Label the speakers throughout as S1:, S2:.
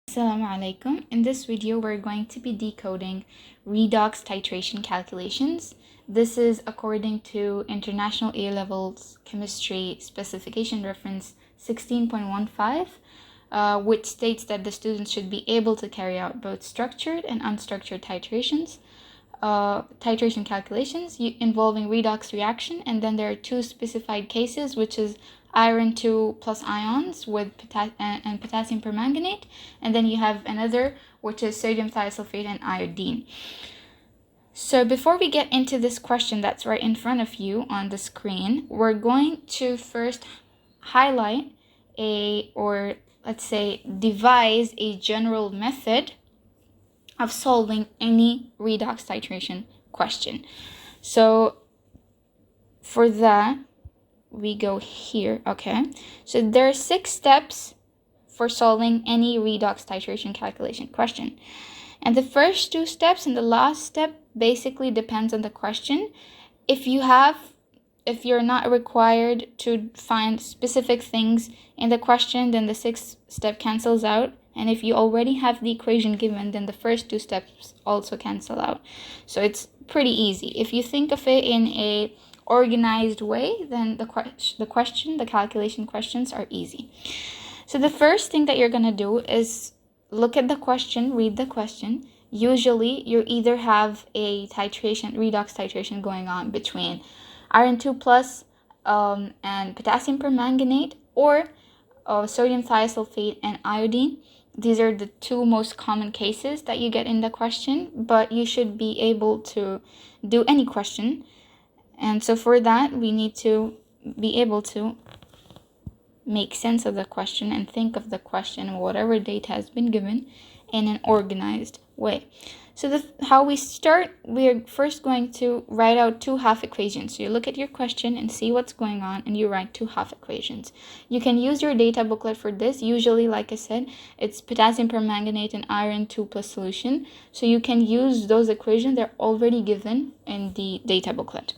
S1: Assalamu alaikum. In this video, we're going to be decoding redox titration calculations. This is according to International A-Levels Chemistry Specification Reference 16.15, which states that the students should be able to carry out both structured and unstructured titration calculations involving redox reaction, and then there are two specified cases, which is iron 2 plus ions with potassium permanganate, and then you have another which is sodium thiosulfate and iodine. So before we get into this question that's right in front of you on the screen, we're going to first highlight devise a general method of solving any redox titration question. So for that, we go here, okay? So there are 6 steps for solving any redox titration calculation question. And the first 2 steps and the last step basically depends on the question. If you're not required to find specific things in the question, then the 6th step cancels out. And if you already have the equation given, then the first 2 steps also cancel out. So it's pretty easy. If you think of it in a organized way, then the calculation questions are easy. So the first thing that you're going to do is look at the question, read the question. Usually you either have a redox titration going on between iron 2 plus and potassium permanganate, or sodium thiosulfate and iodine. These are the 2 most common cases that you get in the question, but you should be able to do any question. And so for that, we need to be able to make sense of the question and think of the question, whatever data has been given, in an organized way. So how we start, we're first going to write out 2 half equations. So you look at your question and see what's going on, and you write 2 half equations. You can use your data booklet for this. Usually, like I said, it's potassium permanganate and iron 2 plus solution. So you can use those equations. They're already given in the data booklet.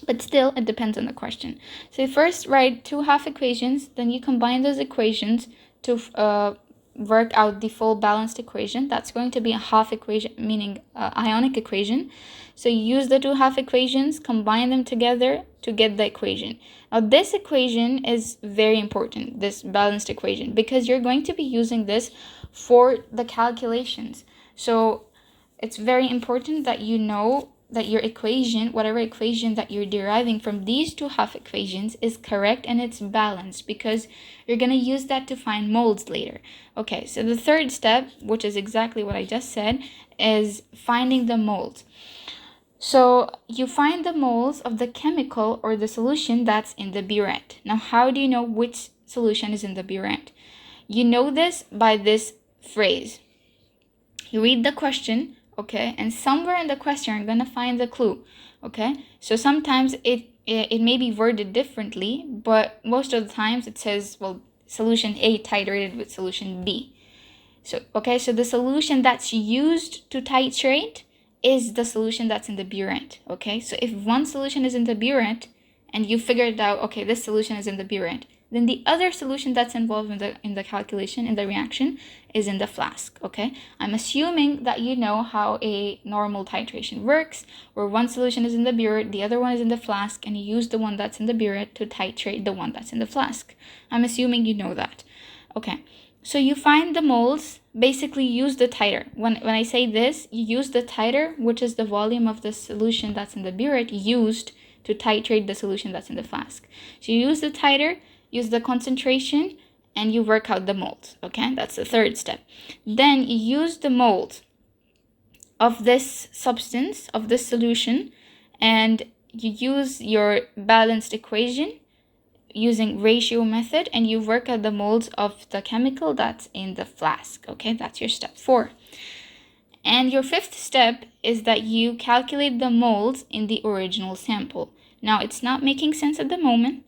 S1: But still, it depends on the question. So you first write 2 half equations, then you combine those equations to work out the full balanced equation. That's going to be a half equation, meaning ionic equation. So you use the 2 half equations, combine them together to get the equation. Now this equation is very important, this balanced equation, because you're going to be using this for the calculations. So it's very important that you know that your equation, whatever equation that you're deriving from these 2 half equations, is correct and it's balanced, because you're going to use that to find moles later. Okay, so the third step, which is exactly what I just said, is finding the moles. So you find the moles of the chemical or the solution that's in the burette. Now, how do you know which solution is in the burette? You know this by this phrase. You read the question, okay, and somewhere in the question you're gonna find the clue, okay? So sometimes it may be worded differently, but most of the times it says, well, solution A titrated with solution B. So the solution that's used to titrate is the solution that's in the burette, okay? So if one solution is in the burette and you figured out, okay, this solution is in the burette, then the other solution that's involved in the calculation, in the reaction, is in the flask, okay? I'm assuming that you know how a normal titration works, where one solution is in the burette, the other one is in the flask, and you use the one that's in the burette to titrate the one that's in the flask. I'm assuming you know that. Okay, so you find the moles, basically use the titer. When I say this, you use the titer, which is the volume of the solution that's in the burette used to titrate the solution that's in the flask. So you use the titer, use the concentration, and you work out the moles, okay? That's the third step. Then you use the moles of this substance, of this solution, and you use your balanced equation using ratio method, and you work out the moles of the chemical that's in the flask, okay? That's your step 4. And your 5th step is that you calculate the moles in the original sample. Now, it's not making sense at the moment,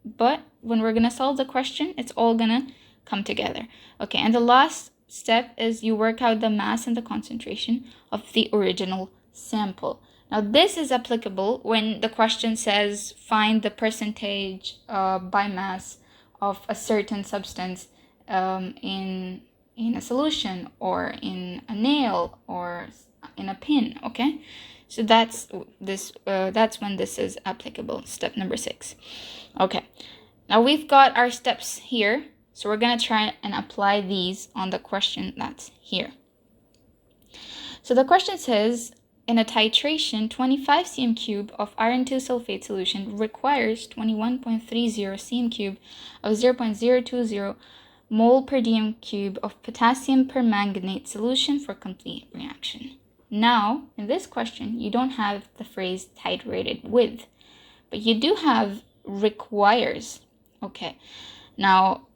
S1: but when we're going to solve the question, it's all going to come together. Okay, and the last step is you work out the mass and the concentration of the original sample. Now, this is applicable when the question says find the percentage by mass of a certain substance in in a solution or in a nail or in a pin. Okay, so that's when this is applicable. Step number 6. Okay, now we've got our steps here, so we're gonna try and apply these on the question that's here. So the question says, in a titration, 25 cm cube of iron 2 sulfate solution requires 21.30 cm cube of 0.020 mole per dm cube of potassium permanganate solution for complete reaction. Now, in this question, you don't have the phrase titrated with, but you do have requires. Okay, now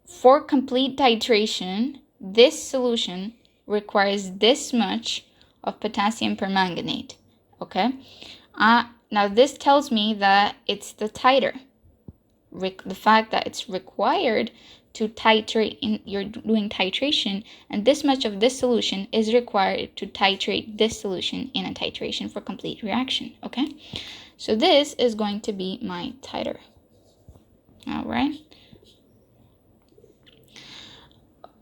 S1: for complete titration, this solution requires this much of potassium permanganate. Okay, now this tells me that it's the titer. The fact that it's required to titrate, you're doing titration, and this much of this solution is required to titrate this solution in a titration for complete reaction. Okay, so this is going to be my titer. All right.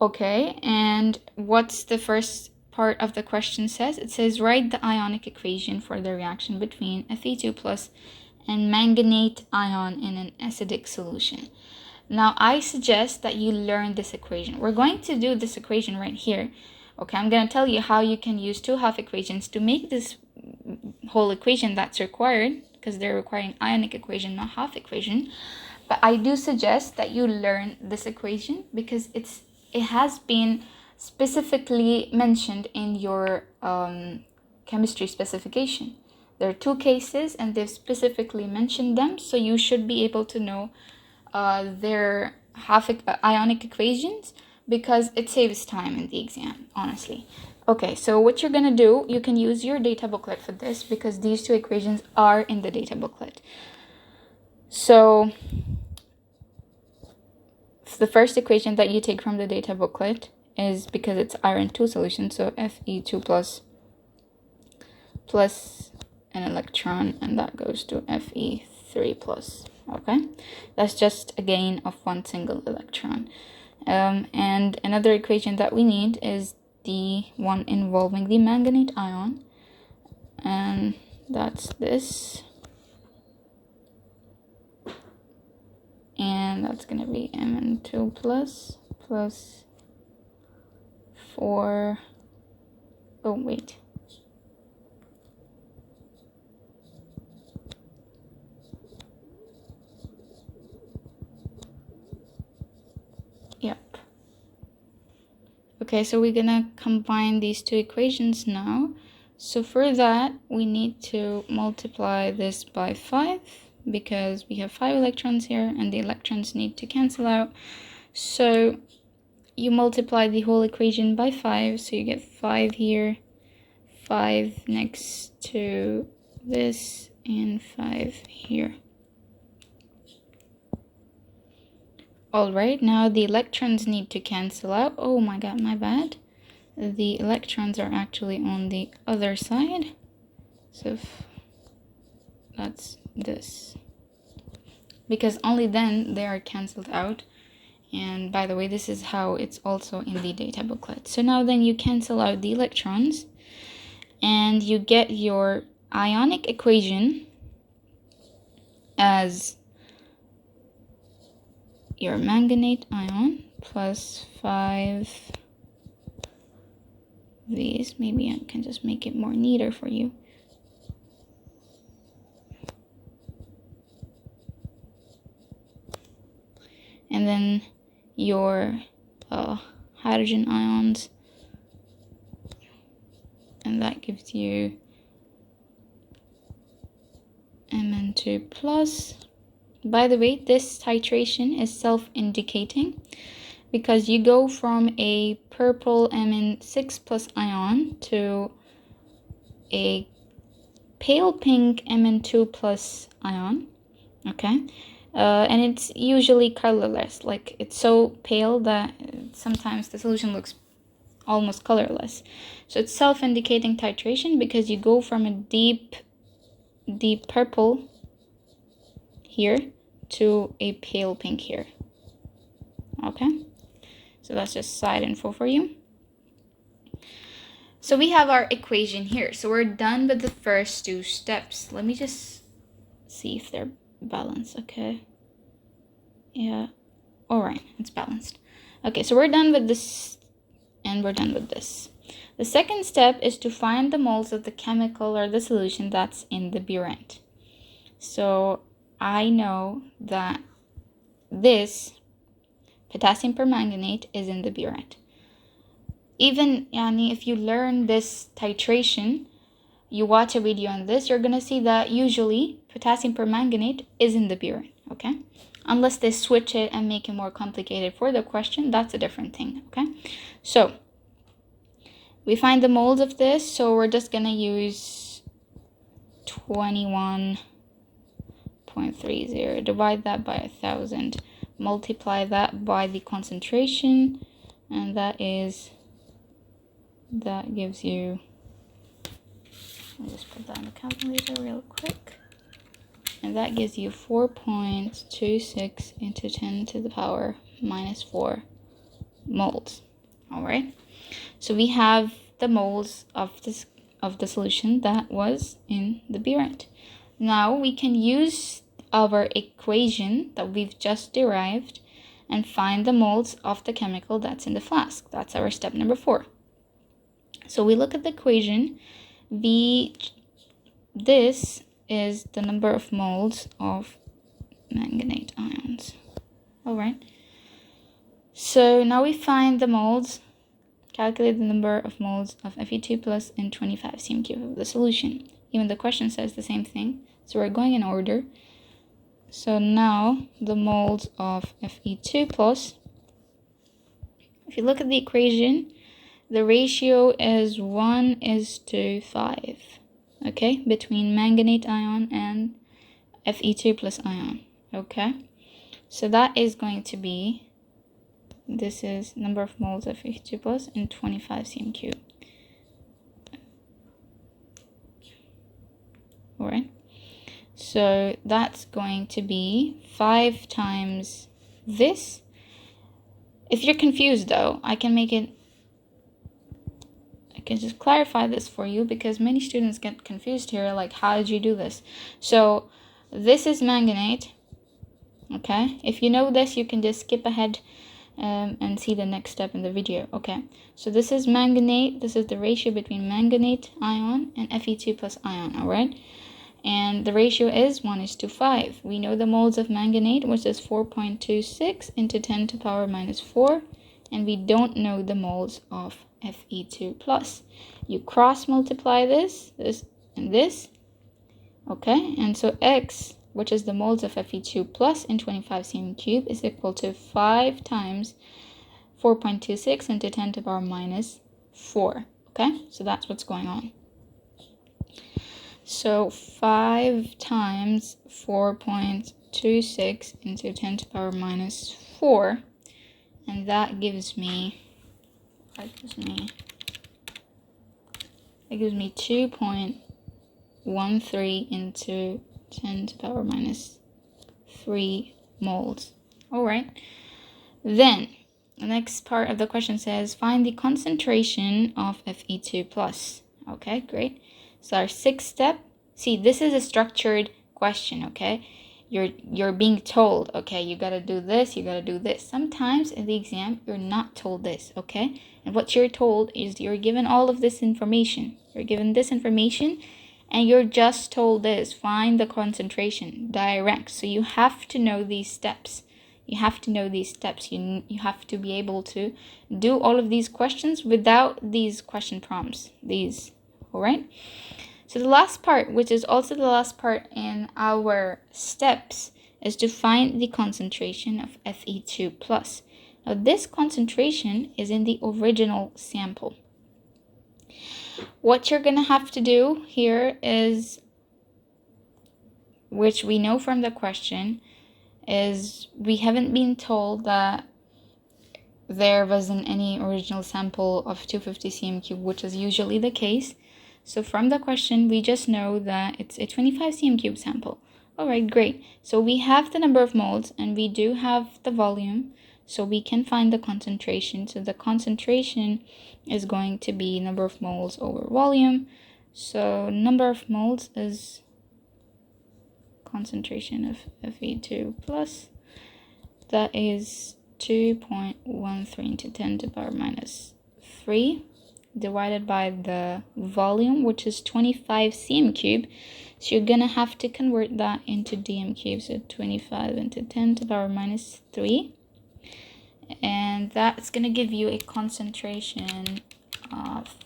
S1: Okay, and what's the first part of the question says? It says write the ionic equation for the reaction between Fe2 plus and manganate ion in an acidic solution. Now, I suggest that you learn this equation. We're going to do this equation right here. Okay, I'm going to tell you how you can use 2 half equations to make this whole equation that's required, because they're requiring ionic equation, not half equation. But I do suggest that you learn this equation because it has been specifically mentioned in your chemistry specification. There are 2 cases and they've specifically mentioned them, so you should be able to know their ionic equations, because it saves time in the exam, honestly. Okay, so what you're gonna do, you can use your data booklet for this because these 2 equations are in the data booklet. So the first equation that you take from the data booklet is, because it's iron 2 solution, so Fe2 plus an electron, and that goes to Fe3 plus. Okay, that's just a gain of 1 single electron. And another equation that we need is the one involving the manganate ion, and that's this, and that's going to be Mn2 plus 4, oh wait, yep. Okay, so we're gonna combine these 2 equations now. So for that, we need to multiply this by 5 because we have 5 electrons here and the electrons need to cancel out. So you multiply the whole equation by 5, so you get 5 here, 5 next to this, and 5 here. Alright, now the electrons need to cancel out. Oh my god, my bad. The electrons are actually on the other side. So that's this. Because only then they are cancelled out. And by the way, this is how it's also in the data booklet. So now then you cancel out the electrons and you get your ionic equation as your manganate ion plus 5 these. Maybe I can just make it more neater for you. And then your hydrogen ions, and that gives you Mn2 plus. By the way, this titration is self-indicating because you go from a purple Mn6 plus ion to a pale pink Mn2 plus ion, okay? And it's usually colorless, like it's so pale that sometimes the solution looks almost colorless. So it's self-indicating titration because you go from a deep purple here to a pale pink here. Okay, So that's just side info for you. So we have our equation here. So we're done with the first two steps. Let me just see if they're balanced. Okay. Yeah. All right. It's balanced. Okay. So we're done with this and we're done with this. The second step is to find the moles of the chemical or the solution that's in the burette. So I know that this potassium permanganate is in the burette. Even if you learn this titration, you watch a video on this, you're gonna see that usually potassium permanganate is in the burette, okay? Unless they switch it and make it more complicated for the question, that's a different thing, okay? So we find the moles of this, so we're just gonna use 21.30, divide that by 1,000, multiply that by the concentration, and that gives you, I'll just put that in the calculator real quick, and that gives you 4.26 into 10 to the power minus 4 moles. All right, so we have the moles of the solution that was in the burette. Now we can use our equation that we've just derived and find the moles of the chemical that's in the flask. That's our step number 4. So we look at the equation. This is the number of moles of manganate ions. All right. So now we find the moles, calculate the number of moles of Fe2 plus in 25 cm3 of the solution. Even the question says the same thing. So we're going in order. So now the moles of Fe2 plus, if you look at the equation, the ratio is 1:5, okay, between manganate ion and Fe2 plus ion, okay? So that is going to be, this is number of moles of Fe2 plus in 25 cm3. All right, so that's going to be 5 times this. If you're confused though, I can just clarify this for you, because many students get confused here, like, how did you do this? So this is manganate, okay? If you know this, you can just skip ahead and see the next step in the video, okay? So this is manganate. This is the ratio between manganate ion and Fe2 plus ion, all right? And the ratio is 1:5. We know the moles of manganate, which is 4.26 into 10 to the power minus 4, and we don't know the moles of Fe2 plus. You cross multiply this, and this, okay? And so X, which is the moles of Fe2 plus in 25 cm3, is equal to 5 times 4.26 into 10 to the power minus 4, okay? So that's what's going on. So 5 times 4.26 into 10 to the power minus 4, and that gives me 2.13 into 10 to the power minus 3 moles. All right. Then the next part of the question says find the concentration of Fe2 plus. Okay, great. So our 6th step. See, this is a structured question. Okay. You're being told, okay, you gotta do this, you gotta do this. Sometimes in the exam, you're not told this, okay? And what you're told is you're given all of this information. You're given this information, and you're just told this. Find the concentration, direct. So you have to know these steps. You have to know these steps. You have to be able to do all of these questions without these question prompts. All right? So the last part, which is also the last part in our steps, is to find the concentration of Fe2 plus. Now this concentration is in the original sample. What you're going to have to do here is, which we know from the question, is we haven't been told that there wasn't any original sample of 250 cm3, which is usually the case. So from the question, we just know that it's a 25 cm3 sample. All right, great. So we have the number of moles, and we do have the volume. so we can find the concentration. So the concentration is going to be number of moles over volume. So number of moles is concentration of Fe2 plus, that is 2.13 into 10 to the power minus 3 divided by the volume, which is 25 cm cube. So you're gonna have to convert that into dm cube. So 25 into 10 to the power minus 3, and that's gonna give you a concentration of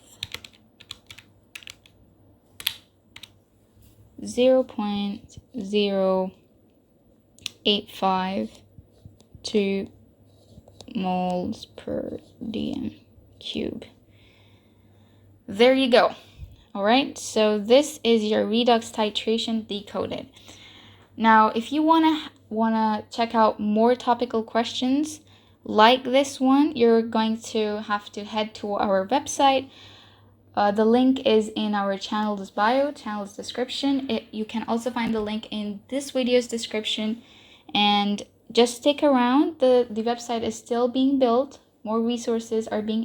S1: 0.085 moles per dm cube. There you go. All right, so this is your redox titration decoded. Now, if you wanna check out more topical questions like this one, you're going to have to head to our website. The link is in our channel's bio, channel's description. You can also find the link in this video's description. And just stick around. The website is still being built. More resources are being